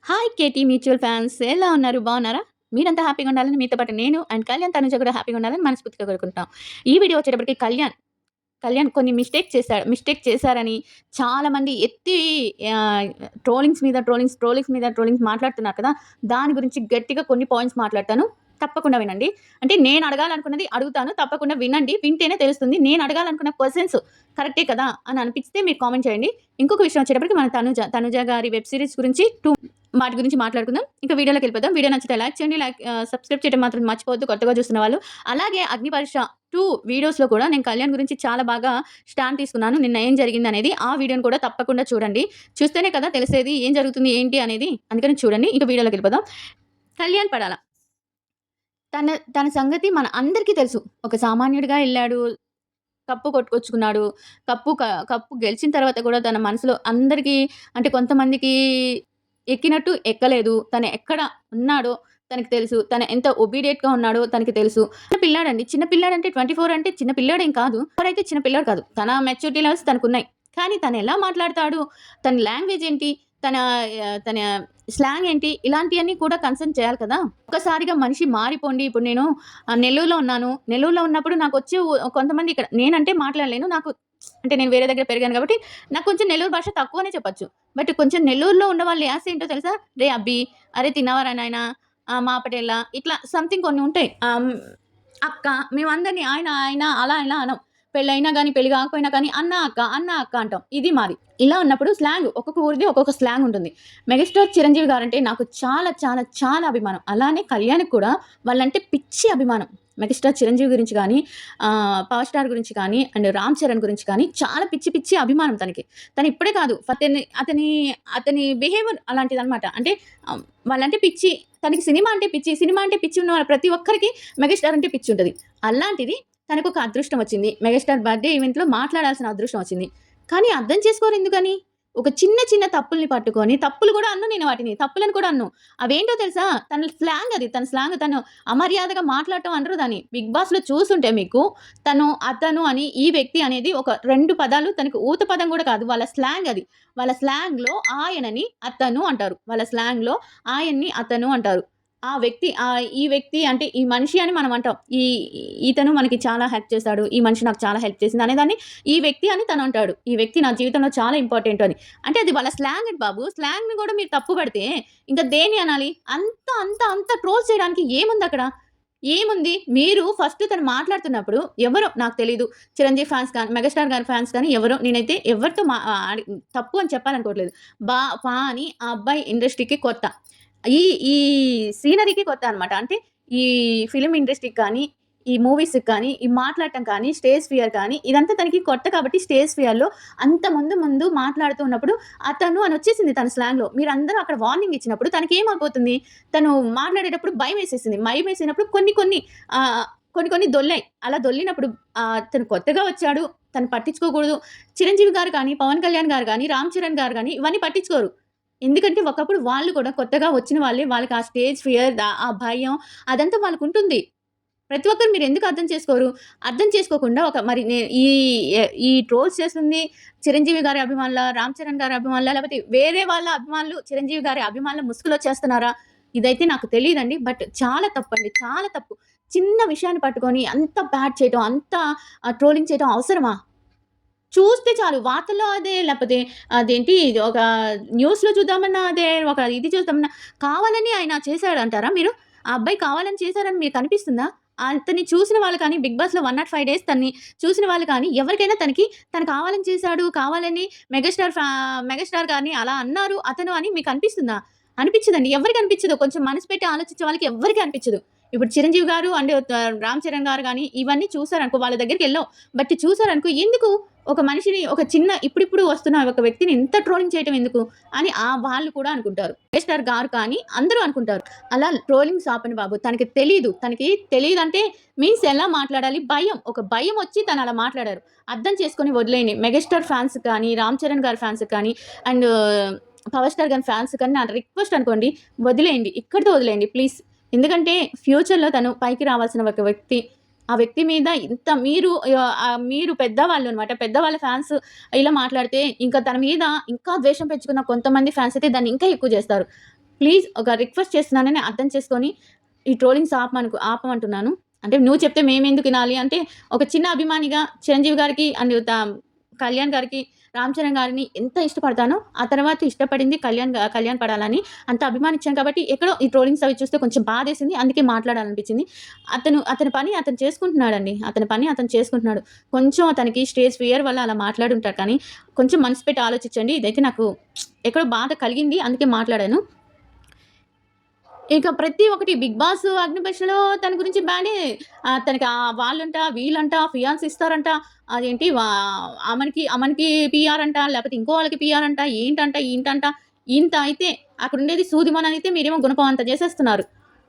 Hi KT mutual fans ఎలా ఉన్నారు? బాగున్నారా? మీరంతా హ్యాపీగా ఉండాలని మీతో పాటు నేను అండ్ కళ్యాణ్, తనుజ కూడా హ్యాపీగా ఉండాలని మనస్ఫూర్తిగా కోరుకుంటున్నాం. ఈ వీడియో వచ్చేటప్పటికి కళ్యాణ్ కొన్ని మిస్టేక్ చేశారని చాలామంది ఎత్తి ఆహ్, ట్రోలింగ్స్ మీద ట్రోలింగ్స్ మాట్లాడుతున్నారు కదా! దాని గురించి గట్టిగా కొన్ని పాయింట్స్ మాట్లాడతాను. తప్పకుండా వినండి. అంటే నేను అడగాలనుకున్నది అడుగుతాను. తప్పకుండా వినండి. వింటేనే తెలుస్తుంది. నేను అడగాలనుకున్న పర్సన్స్ కరెక్టే కదా! అని అనిపిస్తే మీరు కామెంట్ చేయండి. ఇంకొక విషయం వచ్చేటప్పటికి మన తనుజ గారి వెబ్ సీరీస్ గురించి వాటి గురించి మాట్లాడుకుందాం. ఇంకా వీడియోలోకెళ్ళిపోదాం. వీడియో నచ్చితే లైక్ చేయండి. సబ్స్క్రైబ్ చేయడం మాత్రం మర్చిపోవద్దు కొత్తగా చూస్తున్న వాళ్ళు. అలాగే 'అగ్నిపరీక్ష 2' వీడియోస్‌లో కూడా నేను కళ్యాణ్ గురించి చాలా బాగా స్టాండ్ తీసుకున్నాను. నిన్న ఏం జరిగిందనేది. ఆ వీడియోని కూడా తప్పకుండా చూడండి. చూస్తేనే కదా తెలిసేది ఏం జరుగుతుంది, ఏంటి అనేది. అందుకని చూడండి. ఇక వీడియోలోకెళ్ళిపోదాం. కళ్యాణ్ పడాల. తన తన సంగతి మన అందరికీ తెలుసు. ఒక సామాన్యుడిగా ఎళ్ళాడు. కప్పు కొట్టుకొచ్చుకున్నాడు. కప్పు గెలిచిన తర్వాత కూడా తన మనసులో అందరికీ అంటే కొంతమందికి ఎక్కినట్టు ఎక్కలేదు. తను ఎక్కడ ఉన్నాడో తనకి తెలుసు. తను ఎంత ఒబీడియేట్‌గా ఉన్నాడో తనకి తెలుసు. చిన్న పిల్లాడండి. చిన్న పిల్లాడంటే 24 అంటే చిన్న పిల్లాడేం కాదు. ఎవరైతే చిన్న పిల్లాడు కాదు. తన మెచ్యూరిటీ లెవెల్స్ తనకున్నాయి. కానీ తనెలా మాట్లాడతాడు? తన లాంగ్వేజ్ ఏంటి? తన తన స్లాంగ్ ఏంటి? ఇలాంటియన్నీ కూడా కన్సర్న్ చేయాలి కదా! ఒక్కసారిగా మనిషి మారిపోండి. ఇప్పుడు నేను నెల్లూరులో ఉన్నాను. నెల్లూరులో ఉన్నప్పుడు నాకొచ్చే కొంతమంది ఇక్కడ నేనంటే మాట్లాడలేను. అంటే నేను వేరే దగ్గర పెరిగాను కాబట్టి నాకు కొంచెం నెల్లూరు భాష తక్కువనే చెప్పొచ్చు. బట్ కొంచెం నెల్లూరులో ఉన్నవాళ్ళ యాస ఏంటో తెలుసా? "రేయ్ అబ్బీ! అరే తిన్నావారా నాయనా? మా పటేల్లా" ఇట్లా సంథింగ్ కొన్ని ఉంటాయి. అక్క మేమందరిని ఆయన, ఆయన అలా ఇలా అనం. పెళ్లయినా గాని, పెళ్లి గాకపోయినా కానీ అన్న, అక్క, అన్న, అక్క అంటాం. ఇది మాది. ఇలా ఉన్నప్పుడు స్లాంగ్ ఒక్కొక్క ఊరిది ఒక్కొక్క స్లాంగ్ ఉంటుంది. మెగాస్టార్ చిరంజీవి గారంటే నాకు చాలా, చాలా, చాలా అభిమానం. అలానే కళ్యాణ్‌కి కూడా వాళ్ళంటే పిచ్చి అభిమానం. మెగాస్టార్ చిరంజీవి గురించి గానీ, పవర్ స్టార్ గురించి కానీ, అండ్ రామ్ చరణ్ గురించి కానీ చాలా పిచ్చి, పిచ్చి అభిమానం తనకి. తను ఇప్పుడే కాదు అతని అతని బిహేవియర్ అలాంటిదనమాట. అంటే వాళ్ళంటే పిచ్చి. తనకి సినిమా అంటే పిచ్చి. సినిమా అంటే పిచ్చి ఉన్న ప్రతి ఒక్కరికి మెగాస్టార్ అంటే పిచ్చుంటది. అలాంటిది తనకొక అదృష్టం వచ్చింది. మెగాస్టార్ బర్త్‌డే ఈవెంట్‌లో మాట్లాడాల్సిన అదృష్టం వచ్చింది. కానీ అర్థం చేసుకోరెందుకని? ఒక చిన్న చిన్న తప్పుల్ని పట్టుకొని తప్పులు గూడా అన్ను నేను వాటిని. తప్పులని కూడా అన్ను. అవేంటో తెలుసా? తన స్లాంగ్ అది. తన స్లాంగ్ తను అమర్యాదగా మాట్లాడటం అనరు దాన్ని. 'బిగ్ బాస్‌లో' చూసుంటే మీకు అతను అని ఈ వ్యక్తి అనేది ఒక 2 పదాలు తనకి ఊత పదం గూడా కాదు. వాళ్ళ స్లాంగ్ అది. వాళ్ళ స్లాంగ్‌లో ఆయనని అతను అంటారు. వాళ్ళ స్లాంగ్‌లో ఆయన్ని అతను అంటారు. ఈ వ్యక్తి అంటే ఈ మనిషి అని మనం అంటాం. ఇతను మనకి చాలా హెల్ప్ చేశాడు. ఈ మనిషి నాకు చాలా హెల్ప్ చేసింది అనేదాన్ని ఈ వ్యక్తి అని తను అంటాడు. ఈ వ్యక్తి నా జీవితంలో చాలా ఇంపార్టెంట్ అని. అంటే అది వాళ్ళ స్లాంగ్ అండి బాబు. స్లాంగ్‌ని గూడా మీరు తప్పు పడితే ఇంక దేన్ని అనాలి? అంత ట్రోల్స్ చేయడానికి ఏముందక్కడ? ఏముంది? మీరు ఫస్ట్ తను మాట్లాడుతున్నప్పుడు ఎవరో నాకు తెలీదు. చిరంజీవి ఫ్యాన్స్ కానీ, మెగాస్టార్ గారి ఫ్యాన్స్ కానీ ఎవరో నేనైతే ఎవరితో తప్పు అని చెప్పాలనుకోవట్లేదు. పా అని ఆ అబ్బాయి ఇండస్ట్రీకి కొత్త. ఈ ఈ సీనరీకి కొత్త అనమాట. అంటే ఈ ఫిల్మ్ ఇండస్ట్రీకి కానీ, ఈ మూవీస్‌కి కానీ, ఈ మాట్లాడటం కానీ, స్టేజ్ ఫియర్ కానీ ఇదంతా తనకి కొత్త కాబట్టి స్టేజ్ ఫియర్‌లో అంత ముందు మాట్లాడుతూ ఉన్నప్పుడు అతను అని వచ్చేసింది తన స్లాంగ్‌లో. మీరందరూ అక్కడ వార్నింగ్ ఇచ్చినప్పుడు తనకేమైపోతుంది? తను మాట్లాడేటప్పుడు భయమేసేసింది. భయమేసినప్పుడు కొన్ని దొల్లాయి. అలా దొల్లినప్పుడు తను కొత్తగా వచ్చాడు. తను పట్టించుకోకూడదు. చిరంజీవి గారు కానీ, పవన్ కళ్యాణ్ గారు గానీ, రామ్ చరణ్ గారు గానీ ఇవన్నీ పట్టించుకోరు. ఎందుకంటే ఒకప్పుడు వాళ్ళు కూడా కొత్తగా వచ్చిన వాళ్ళే వాళ్ళకి ఆ స్టేజ్ ఫియర్ ఆ భయం అదంతా వాళ్ళకుంటుంది. ప్రతి ఒక్కరు మీరెందుకు అర్థం చేసుకోరు? అర్థం చేసుకోకుండా ఒక మరి నే ఈ ఈ ట్రోల్స్ చేస్తుంది చిరంజీవి గారి అభిమానులా? రామ్ చరణ్ గారి అభిమానులా? లేకపోతే వేరే వాళ్ళ అభిమానులు చిరంజీవి గారి అభిమానుల ముసుగులో ఇదైతే నాకు తెలీదండి. బట్ చాలా తప్పండి. చాలా తప్పు. చిన్న విషయాన్ని పట్టుకొని అంత బ్యాడ్ చేయటం, అంత ట్రోలింగ్ చేయటం అవసరమా? చూస్తే చాలు. వార్తల్లో అదే, లేపోతే అదేంటి ఇది ఒక న్యూస్‌లో చూద్దామన్నా అదే, ఒక ఇది చూద్దామన్నా కావాలని ఆయన చేశాడంటారా మీరు? ఆ అబ్బాయి కావాలని చేశారని మీకనిపిస్తుందా? అతన్ని చూసిన వాళ్ళు కానీ, 'బిగ్ బాస్‌లో 105 డేస్' తనని చూసిన వాళ్ళు కానీ, ఎవరికైనా తను కావాలని చేశాడు, కావాలని మెగాస్టార్ గారిని అలా అన్నారు అతను అని మీకనిపిస్తుందా? అనిపిచ్చదండి. ఎవరికీ అనిపిచ్చదు. కొంచెం మనసు పెట్టి ఆలోచించే వాళ్ళకి ఎవ్వరికీ అనిపిచ్చదు. ఇప్పుడు 'చిరంజీవి' గారు అండ్ 'రామ్ చరణ్' గారు గాని, ఇవన్నీ చూసారనుకో వాళ్ళ దగ్గరికెళ్ళావు. బట్ చూసారనుకో ఎందుకు ఒక మనిషిని ఒక చిన్న ఇప్పుడిప్పుడు వస్తున్న ఒక వ్యక్తిని ఇంత ట్రోలింగ్ చేయటం ఎందుకు? అని వాళ్ళు కూడా అనుకుంటారు. మెగాస్టార్ గారు కానీ అందరూ అనుకుంటారు. అలా ట్రోలింగ్స్ ఆపండి బాబు. తనకి తెలీదంటే మీన్స్ ఎలా మాట్లాడాలి? ఒక భయమొచ్చి తను అలా మాట్లాడారు. అర్థం చేసుకొని వదిలేయండి. మెగాస్టార్ ఫ్యాన్స్‌కి కానీ, రామ్ చరణ్ గారి ఫ్యాన్స్‌కి కానీ అండ్ పవర్ స్టార్ గారి ఫ్యాన్స్‌కి కానీ నా రిక్వెస్ట్ అనుకోండి. వదిలేయండి. ఇక్కడితో వదిలేయండి ప్లీజ్. ఎందుకంటే ఫ్యూచర్‌లో తను పైకి రావాల్సిన ఒక వ్యక్తి. ఆ వ్యక్తి మీద ఇంత మీరు పెద్దవాళ్ళు అన్నమాట. పెద్దవాళ్ళ ఫ్యాన్స్ ఇలా మాట్లాడితే ఇంకా తన మీద ఇంకా ద్వేషం పెంచుకున్న కొంతమంది ఫ్యాన్స్ అయితే దాన్ని ఇంకా ఎక్కువ చేస్తారు. ప్లీజ్ ఒక రిక్వెస్ట్ చేస్తున్నానని అర్థం చేసుకొని ఈ ట్రోలింగ్స్ ఆపమంటున్నాను. అంటే నువ్వు చెప్తే మేమెందుకు వినాలి అంటే, ఒక చిన్న అభిమానిగా చిరంజీవి గారికి అండ్ కళ్యాణ్ గారికి, రామ్ చరణ్ గారిని ఎంత ఇష్టపడతానో, ఆ తర్వాత ఇష్టపడింది కళ్యాణ్ పడాలని అంత అభిమానించాను కాబట్టి, ఎక్కడో ఈ ట్రోలింగ్స్ అవి చూస్తే కొంచెం బాధేసింది. అందుకే మాట్లాడాలనిపించింది. అతని పని అతను చేసుకుంటున్నాడండి. అతని పని అతను చేసుకుంటున్నాడు. కొంచెం అతనికి స్టేజ్ ఫియర్ వల్ల అలా మాట్లాడుంటాడు కానీ, కొంచెం మనసు పెట్టి ఆలోచించండి. ఇదైతే నాకు ఎక్కడో బాధ కలిగింది. అందుకే మాట్లాడాను. ఇక ప్రతి ఒక్కటి 'బిగ్ బాస్' 'అగ్నిపరీక్షలో' తన గురించి బానే తనకి వాళ్ళంట, వీళ్ళంట, ఫియాన్స్ ఇస్తారంట. అదేంటి అమన్‌కి పీఆర్ అంట, లేకపోతే ఇంకో వాళ్ళకి పీఆర్ అంట, ఏంటంట. ఇంత అయితే అక్కడుండేది సూదిమోననైతే మీరేమో గుణపం అంత చేసేస్తున్నారు.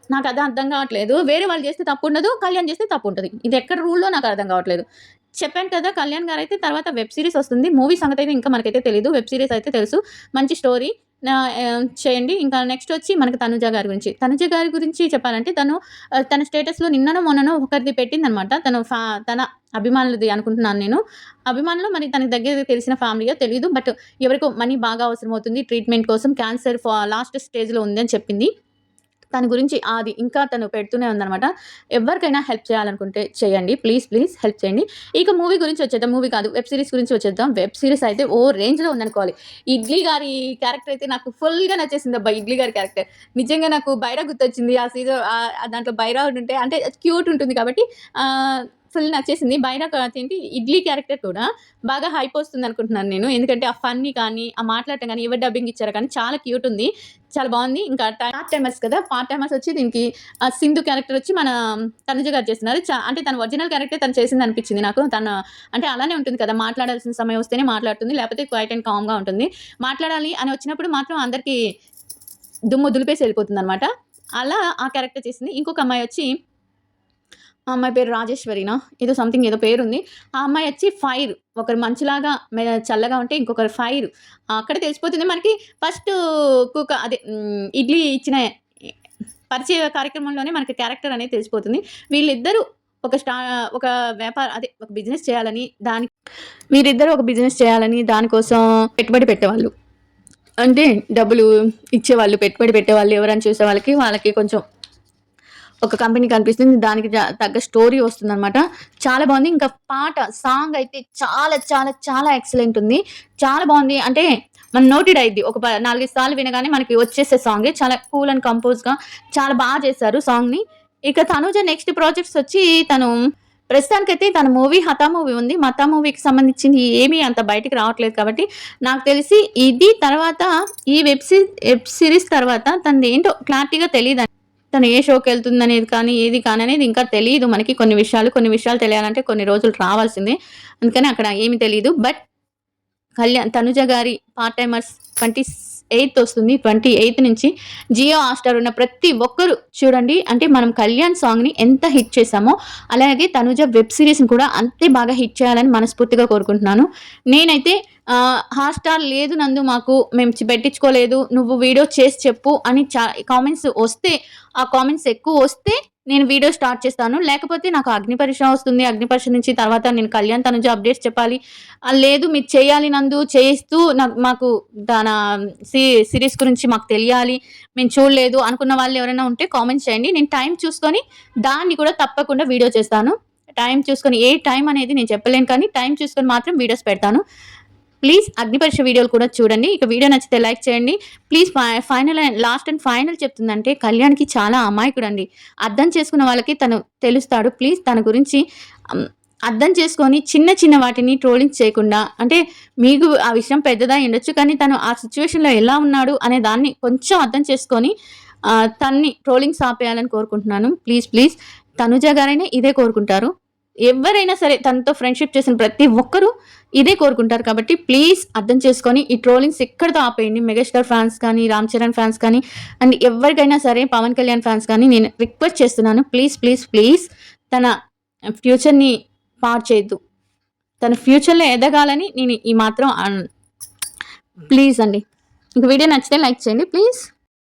నాకదే అర్థం కావట్లేదు. వేరే వాళ్ళు చేస్తే తప్పుండదు. కళ్యాణ్ చేస్తే తప్పుంటది. ఇదెక్కడ రూల్‌లో నాకు అర్థం కావట్లేదు. చెప్పాను కదా! కళ్యాణ్ గారైతే తర్వాత వెబ్ సీరీస్ వస్తుంది. మూవీ సంగతయితే ఇంకా మనకైతే తెలీదు. వెబ్ సీరీస్ అయితే తెలుసు. మంచి స్టోరీ చేయండి. ఇంకా నెక్స్ట్ వచ్చి మనకి తనుజ గారి గురించి. తనుజ గారి గురించి చెప్పాలంటే తన స్టేటస్‌లో నిన్ననో, మొన్ననో ఒకరిది పెట్టిందనమాట. తన అభిమానులది అనుకుంటున్నాను నేను. అభిమానులు మరి తనకి దగ్గరగా తెలిసిన ఫ్యామిలీయో తెలీదు. బట్ ఎవరికో మనీ బాగా అవసరమవుతుంది. ట్రీట్మెంట్ కోసం క్యాన్సర్ లాస్ట్ స్టేజ్‌లో ఉందని చెప్పింది. తన గురించి అది ఇంకా తను పెడుతూనే ఉందనమాట. ఎవరికైనా హెల్ప్ చేయాలనుకుంటే చేయండి. ప్లీజ్ హెల్ప్ చేయండి. ఇక మూవీ గురించి వచ్చేద్దాం. మూవీ కాదు, వెబ్ సీరీస్ గురించి వచ్చేద్దాం. వెబ్ సీరీస్ అయితే ఓ రేంజ్‌లో ఉందనుకోవాలి. ఇడ్లీ గారి క్యారెక్టర్ అయితే నాకు ఫుల్‌గా నచ్చేసిందబ్బా! ఇడ్లీ గారి క్యారెక్టర్. నిజంగా నాకు బైరా గుర్తొచ్చింది. ఆ సీజన్ దాంట్లో బైరా ఉంటే అంటే క్యూట్ ఉంటుంది కాబట్టి ఫుల్ నచ్చేసింది. బైరా ఏంటి ఇడ్లీ క్యారెక్టర్ కూడా బాగా హైప్ వస్తుందనుకుంటున్నాను నేను. ఎందుకంటే ఆ ఫన్నీ కానీ, ఆ మాట్లాడటం కానీ, ఎవరు డబ్బింగ్ ఇచ్చారో కానీ చాలా క్యూట్ ఉంది. చాలా బాగుంది. ఇంకా పార్ట్ టైమర్స్ కదా! పార్ట్ టైమర్స్ వచ్చి దీనికి సింధు క్యారెక్టర్ వచ్చి మన తనుజ గారు చేస్తున్నారు. అంటే తన ఒరిజినల్ క్యారెక్టర్ తను చేసింది అనిపించింది నాకు. అంటే అలానే ఉంటుంది కదా! మాట్లాడాల్సిన సమయం వస్తేనే మాట్లాడుతుంది. లేకపోతే క్వైట్ అండ్ కామ్‌గా ఉంటుంది. మాట్లాడాలి అని వచ్చినప్పుడు మాత్రం అందరికీ దుమ్ము దులిపేసి వెళ్ళిపోతుందనమాట. అలా ఆ క్యారెక్టర్ చేసింది. ఇంకొక అమ్మాయి వచ్చి ఆ అమ్మాయి పేరు రాజేశ్వరినా? ఏదో పేరుంది. ఆ అమ్మాయి వచ్చి ఫైర్. ఒకరు మంచులాగా చల్లగా ఉంటే ఇంకొకరు ఫైర్. అక్కడే తెలిసిపోతుంది మనకి ఫస్ట్ ఇడ్లీ ఇచ్చిన పరిచయ కార్యక్రమంలోనే మనకి క్యారెక్టర్ అనేది తెలిసిపోతుంది. వీళ్ళిద్దరూ ఒక ఒక బిజినెస్ చేయాలని వీరిద్దరూ ఒక బిజినెస్ చేయాలని దానికోసం పెట్టుబడి పెట్టేవాళ్ళు. అంటే డబ్బులు ఇచ్చేవాళ్ళు, పెట్టుబడి పెట్టేవాళ్ళు ఎవరని చూసే వాళ్ళకి కొంచెం ఒక కంపెనీ కనిపిస్తుంది. దానికి తగ్గ స్టోరీ వస్తుందనమాట. చాలా బాగుంది. ఇంకా సాంగ్ అయితే చాలా చాలా చాలా ఎక్సలెంట్ ఉంది. చాలా బాగుంది. అంటే మన నోటెడ్ అయిద్ది. ఒక 4, 5 సార్లు వినగానే మనకి వచ్చేసే సాంగే. చాలా కూల్ అండ్ కంపోజ్‌గా చాలా బాగా చేశారు సాంగ్‌ని. ఇక తనుజ నెక్స్ట్ ప్రాజెక్ట్స్ వచ్చి ప్రస్తుతానికైతే తన మూవీ 'హతా' మూవీ ఉంది. 'హతా' మూవీకి సంబంధించింది ఏమీ అంత బయటికి రావట్లేదు కాబట్టి నాకు తెలిసి ఇది తర్వాత ఈ వెబ్ సిరీస్ తర్వాత తనదేంటో క్లారిటీగా తెలీదండి. తను ఏ షోకెళ్తుందనేది కానీ, ఏది కాననేది ఇంకా తెలీదు మనకి కొన్ని విషయాలు తెలియాలంటే కొన్ని రోజులు రావాల్సిందే. అందుకని అక్కడ ఏమి తెలీదు. బట్ తనుజ గారి పార్ట్ టైమర్స్ 28th వస్తుంది. 28th నుంచి జియో హాట్‌స్టార్ ఉన్న ప్రతి ఒక్కరు చూడండి. అంటే మనం కళ్యాణ్ సాంగ్‌ని ఎంత హిట్ చేశామో, అలాగే తనుజ వెబ్ సీరీస్‌ని కూడా అంతే బాగా హిట్ చేయాలని మనస్ఫూర్తిగా కోరుకుంటున్నాను. నేనైతే హాట్‌స్టార్ లేదు నందు మాకు, మేము పెట్టించుకోలేదు, నువ్వు వీడియో చేసి చెప్పు అని కామెంట్స్ వస్తే, ఆ కామెంట్స్ ఎక్కువ వస్తే నేను వీడియో స్టార్ట్ చేస్తాను. లేకపోతే నాకు అగ్నిపరీక్ష వస్తుంది. అగ్నిపరీక్ష నుంచి తర్వాత నేను కళ్యాణ్ తనుజ అప్డేట్స్ చెప్పాలి. లేదు మీరు చేయాలి నందు, చేస్తూ మాకు తన సిరీస్ గురించి మాకు తెలియాలి, మేము చూడలేదు అనుకున్న వాళ్ళు ఎవరైనా ఉంటే కామెంట్స్ చేయండి. నేను టైం చూసుకొని దాన్ని కూడా తప్పకుండా వీడియో చేస్తాను. టైం చూసుకొని ఏ టైం అనేది నేను చెప్పలేను కానీ టైం చూసుకొని మాత్రం వీడియోస్ పెడతాను. ప్లీజ్ అగ్నిపరీక్ష వీడియోలు కూడా చూడండి. ఇక వీడియో నచ్చితే లైక్ చేయండి. ప్లీజ్ లాస్ట్ అండ్ ఫైనల్ చెప్తుందంటే కళ్యాణ్‌కి చాలా అమాయకుడండి. అర్థం చేసుకున్న వాళ్ళకి తను తెలుస్తాడు. ప్లీజ్ తన గురించి అర్థం చేసుకొని చిన్న వాటిని ట్రోలింగ్ చేయకుండా, అంటే మీకు ఆ విషయం పెద్దదా ఉండొచ్చు కానీ తను ఆ సిచ్యువేషన్‌లో ఎలా ఉన్నాడు అనే దాన్ని కొంచెం అర్థం చేసుకొని తనని ట్రోలింగ్స్ ఆపేయాలని కోరుకుంటున్నాను. ప్లీజ్ తనుజ గారైనా ఇదే కోరుకుంటారు. ఎవరైనా సరే తనతో ఫ్రెండ్‌షిప్ చేసిన ప్రతి ఒక్కరూ ఇదే కోరుకుంటారు కాబట్టి ప్లీజ్ అర్థం చేసుకొని ఈ ట్రోలింగ్స్ ఇక్కడితో ఆపేయండి. మెగాస్టార్ ఫ్యాన్స్ కానీ, రామ్ చరణ్ ఫ్యాన్స్ కానీ అండ్ ఎవరికైనా సరే పవన్ కళ్యాణ్ ఫ్యాన్స్ కానీ నేను రిక్వెస్ట్ చేస్తున్నాను. ప్లీజ్ తన ఫ్యూచర్‌ని పాడు చేయొద్దు. తన ఫ్యూచర్‌లో ఎదగాలని నేను ఈ మాత్రం ప్లీజ్ అండి. ఇంక వీడియో నచ్చితే లైక్ చేయండి ప్లీజ్.